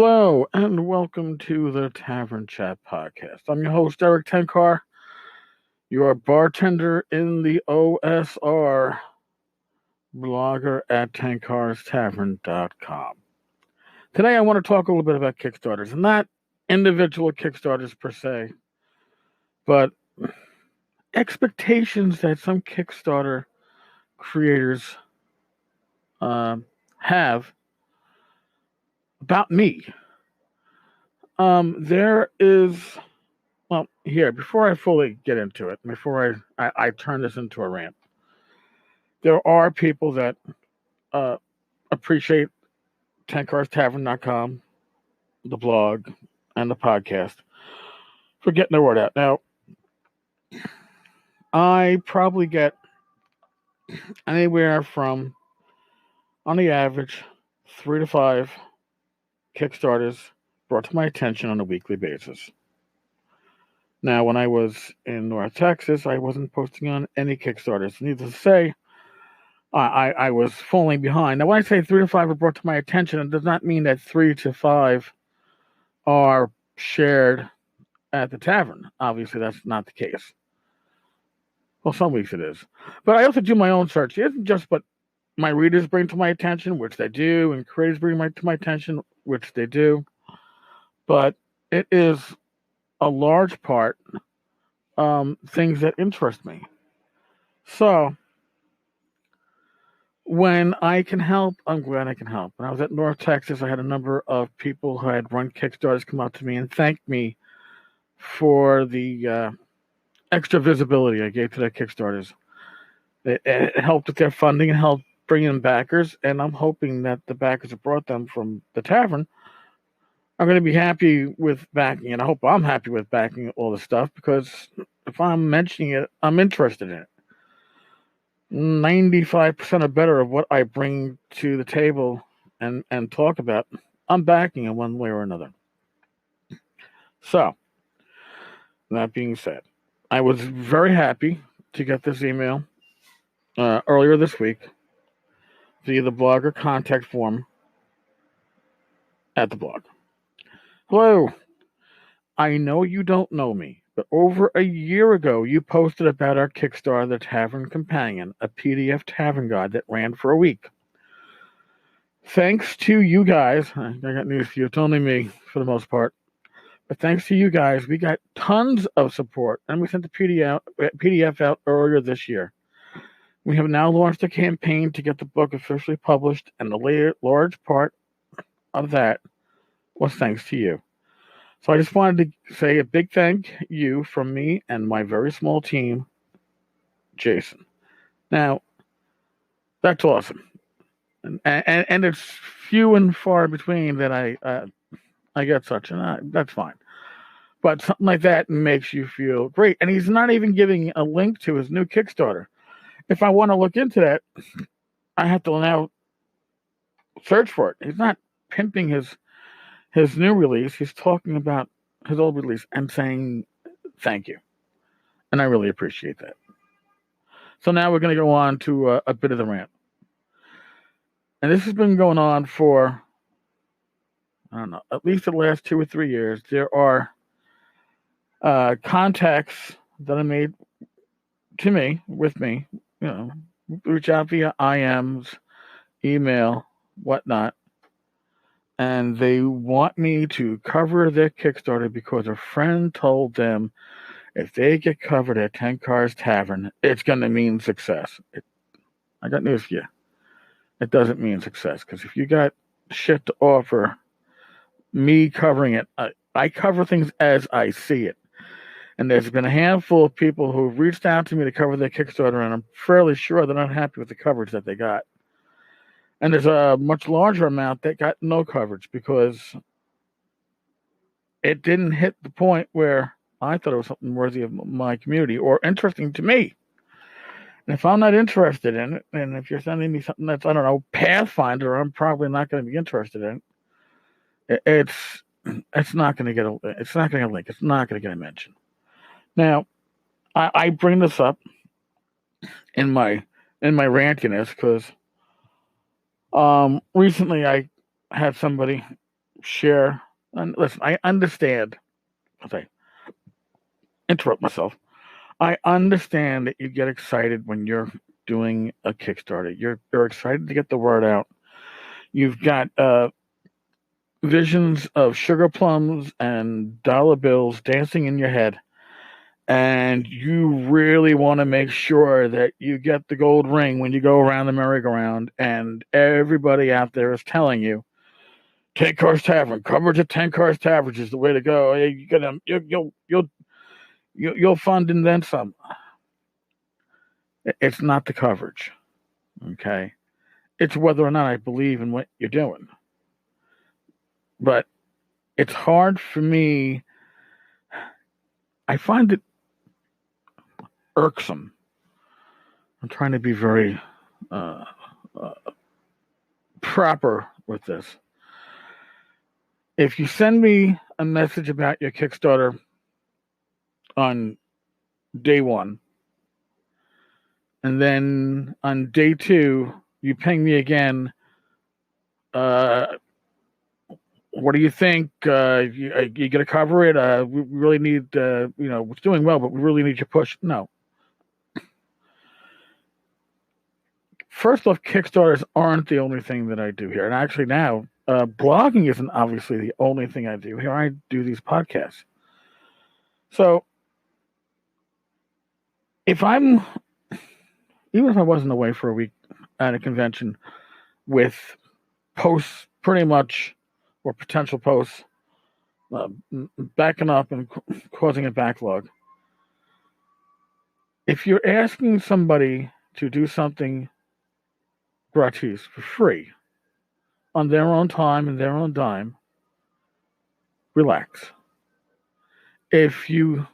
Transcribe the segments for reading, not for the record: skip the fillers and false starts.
Hello, and welcome to the Tavern Chat Podcast. I'm your host, Eric Tenkar, your bartender in the OSR, blogger at tenkarstavern.com. Today, I want to talk a little bit about Kickstarters, and not individual Kickstarters per se, but expectations that some Kickstarter creators have about me. Before I fully get into it, before I turn this into a rant, there are people that appreciate tenkarstavern.com, the blog, and the podcast for getting the word out. Now, I probably get anywhere from, on the average, 3 to 5 Kickstarters brought to my attention on a weekly basis. Now, when I was in North Texas, I wasn't posting on any Kickstarters. Needless to say, I was falling behind. Now, when I say 3 to 5 are brought to my attention, it does not mean that 3 to 5 are shared at the tavern. Obviously, that's not the case. Well, some weeks it is. But I also do my own search. It isn't just what my readers bring to my attention, which they do, and creators bring to my attention, which they do. But it is a large part things that interest me. So when I can help, I'm glad I can help. When I was at North Texas, I had a number of people who had run Kickstarters come up to me and thank me for the extra visibility I gave to their Kickstarters. It helped with their funding and helped bring in backers, and I'm hoping that the backers that brought them from the tavern are going to be happy with backing, and I hope I'm happy with backing all the stuff, because if I'm mentioning it, I'm interested in it. 95% or better of what I bring to the table and talk about, I'm backing in one way or another. So, that being said, I was very happy to get this email earlier this week via the blogger contact form at the blog. Hello, I know you don't know me, but over a year ago, you posted about our Kickstarter, The Tavern Companion, a PDF tavern guide that ran for a week. Thanks to you guys, I got news for you, it's only me for the most part, but thanks to you guys, we got tons of support, and we sent the PDF out earlier this year. We have now launched a campaign to get the book officially published, and the large part of that was thanks to you. So I just wanted to say a big thank you from me and my very small team, Jason. Now, that's awesome. And it's few and far between that I get such, and that's fine. But something like that makes you feel great. And he's not even giving a link to his new Kickstarter. If I want to look into that, I have to now search for it. He's not pimping his new release. He's talking about his old release and saying thank you. And I really appreciate that. So now we're going to go on to a bit of the rant. And this has been going on for, I don't know, at least the last 2 or 3 years. There are contacts that are made to me, with me, reach out via IMs, email, whatnot. And they want me to cover their Kickstarter because a friend told them if they get covered at Tenkar's Tavern, it's going to mean success. I got news for you. It doesn't mean success, because if you got shit to offer, me covering it, I cover things as I see it. And there's been a handful of people who've reached out to me to cover their Kickstarter, and I'm fairly sure they're not happy with the coverage that they got. And there's a much larger amount that got no coverage because it didn't hit the point where I thought it was something worthy of my community or interesting to me. And if I'm not interested in it, and if you're sending me something that's, I don't know, Pathfinder, I'm probably not going to be interested in it. It's not going to get it's not going to link. It's not going to get a mention. Now, I bring this up in my rantiness because recently I had somebody share. And listen, I understand. Okay, interrupt myself. I understand that you get excited when you're doing a Kickstarter. You're excited to get the word out. You've got visions of sugar plums and dollar bills dancing in your head, and you really want to make sure that you get the gold ring when you go around the merry-go-round, and everybody out there is telling you, 10 Cars Tavern, coverage at 10 Cars Tavern is the way to go. You'll fund and then some. It's not the coverage, okay? It's whether or not I believe in what you're doing. But it's hard for me. I find it irksome. I'm trying to be very uh, uh, proper with this. If you send me a message about your Kickstarter on day one, and then on day two, you ping me again, what do you think? You going to cover it? We really need, it's doing well, but we really need your push. No. First off, Kickstarters aren't the only thing that I do here. And actually now, blogging isn't obviously the only thing I do here. I do these podcasts. So even if I wasn't away for a week at a convention with posts pretty much, or potential posts, backing up and causing a backlog, if you're asking somebody to do something gratis for free on their own time and their own dime, relax. If you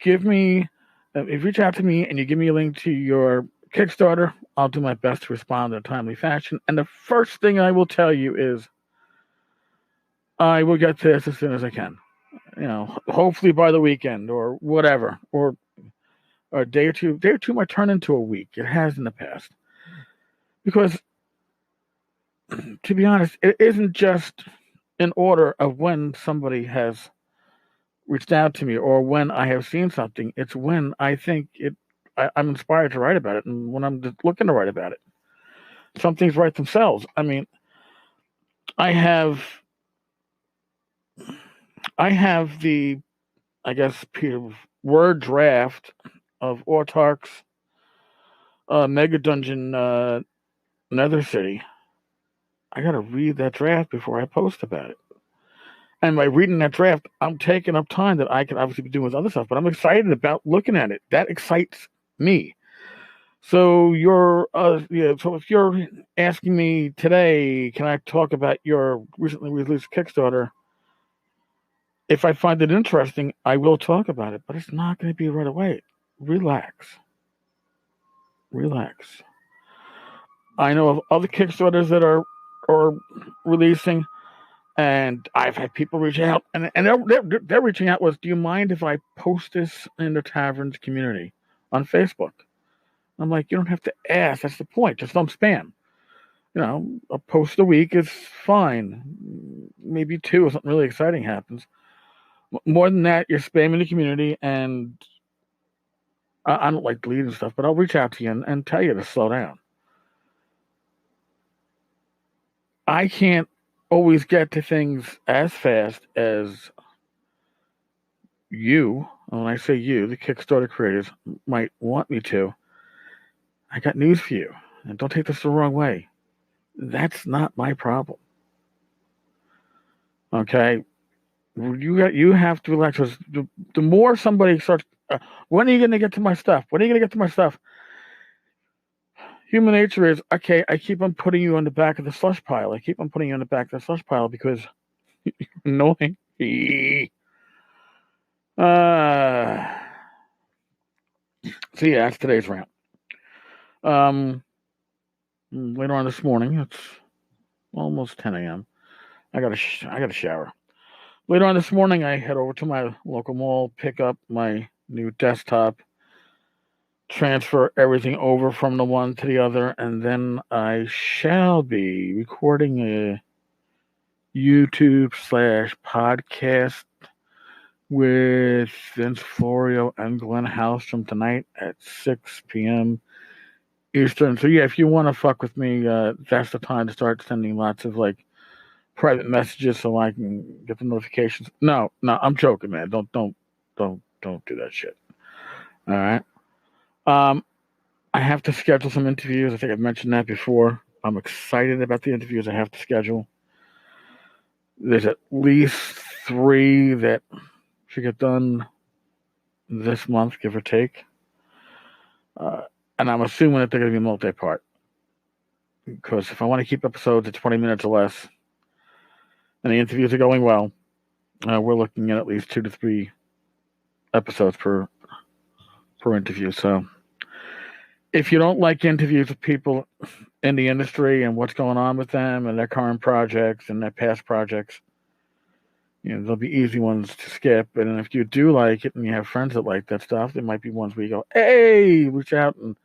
reach out to me and you give me a link to your Kickstarter, I'll do my best to respond in a timely fashion. And the first thing I will tell you is I will get to this as soon as I can. Hopefully by the weekend or whatever, or a day or two. Day or two might turn into a week. It has in the past. Because, to be honest, it isn't just in order of when somebody has reached out to me or when I have seen something. It's when I think I'm inspired to write about it, and when I'm just looking to write about it. Some things write themselves. I mean, I have the, I guess, word draft of Autark's Mega Dungeon Nether City. I got to read that draft before I post about it. And by reading that draft, I'm taking up time that I could obviously be doing with other stuff, but I'm excited about looking at it. That excites me. So so if you're asking me today, can I talk about your recently released Kickstarter? If I find it interesting, I will talk about it, but it's not going to be right away. Relax. I know of other Kickstarters that are releasing, and I've had people reach out, and they're reaching out with, do you mind if I post this in the Tavern's community on Facebook? I'm like, you don't have to ask. That's the point. Just don't spam. A post a week is fine. Maybe two if something really exciting happens. More than that, you're spamming the community, and I don't like deleting stuff, but I'll reach out to you and tell you to slow down. I can't always get to things as fast as you, when I say you, the Kickstarter creators, might want me to. I got news for you, and don't take this the wrong way. That's not my problem. Okay? You have to relax. The more somebody starts, when are you going to get to my stuff? Human nature is, okay, I keep on putting you on the back of the slush pile. Because you're annoying. So yeah, that's today's rant. Later on this morning, it's almost 10 a.m. I got a shower. Later on this morning, I head over to my local mall, pick up my new desktop, transfer everything over from the one to the other, and then I shall be recording YouTube/podcast with Vince Florio and Glenn Hallstrom tonight at 6 p.m. Eastern. So yeah, if you want to fuck with me, that's the time to start sending lots of like private messages so I can get the notifications. No, I'm joking, man. Don't do that shit. All right. I have to schedule some interviews. I think I've mentioned that before. I'm excited about the interviews I have to schedule. There's at least 3 that should get done this month, give or take. And I'm assuming that they're going to be multi-part. Because if I want to keep episodes at 20 minutes or less, and the interviews are going well, we're looking at least 2 to 3 episodes per interview. So if you don't like interviews with people in the industry and what's going on with them and their current projects and their past projects, there'll be easy ones to skip. And if you do like it and you have friends that like that stuff, there might be ones where you go, hey, reach out and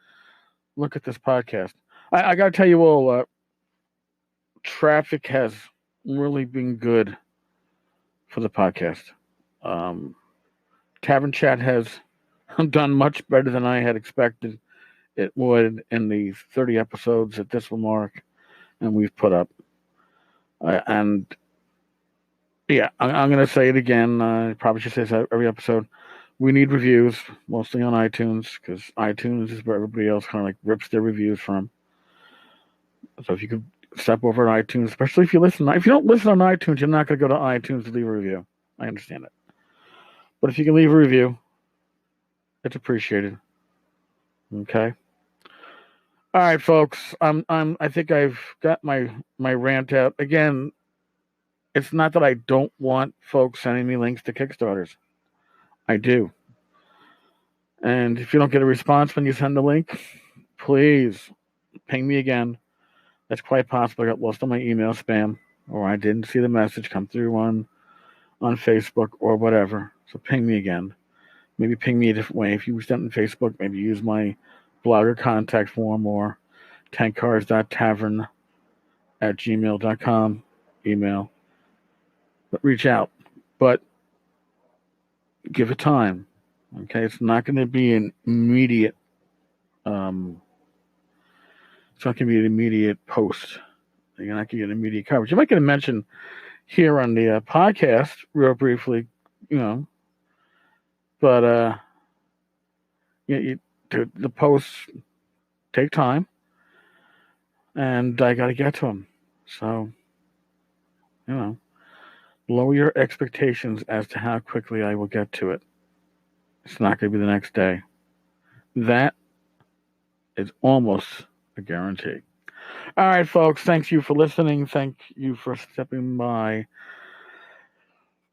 look at this podcast. I got to tell you all, traffic has really been good for the podcast. Tavern Chat has done much better than I had expected it would in the 30 episodes that this will mark and we've put up. And yeah, I'm going to say it again. I probably should say this every episode. We need reviews, mostly on iTunes, because iTunes is where everybody else kind of like rips their reviews from. So if you could step over on iTunes, especially if you listen. If you don't listen on iTunes, you're not going to go to iTunes to leave a review. I understand it. But if you can leave a review, it's appreciated. Okay. All right, folks. I think I've got my rant out. Again, it's not that I don't want folks sending me links to Kickstarters. I do. And if you don't get a response when you send the link, please ping me again. That's quite possible I got lost on my email spam, or I didn't see the message come through on Facebook or whatever. So ping me again. Maybe ping me a different way. If you sent on Facebook, maybe use my blogger contact form or tankcars.tavern@gmail.com email. But reach out. But give it time. Okay, it's not going to be an immediate. It's not going to be an immediate post. You're not going to get immediate coverage. You might get a mention here on the podcast, real briefly, But the posts take time, and I got to get to them. So, lower your expectations as to how quickly I will get to it. It's not going to be the next day. That is almost a guarantee. All right, folks. Thank you for listening. Thank you for stepping by.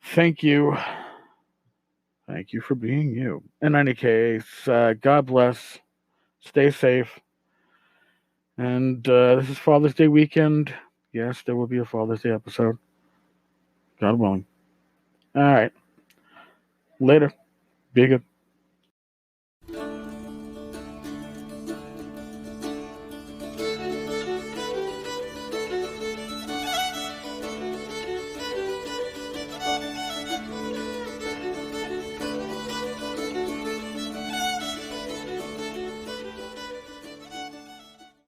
Thank you. Thank you for being you. In any case, God bless. Stay safe. And this is Father's Day weekend. Yes, there will be a Father's Day episode. God willing. All right. Later. Be good.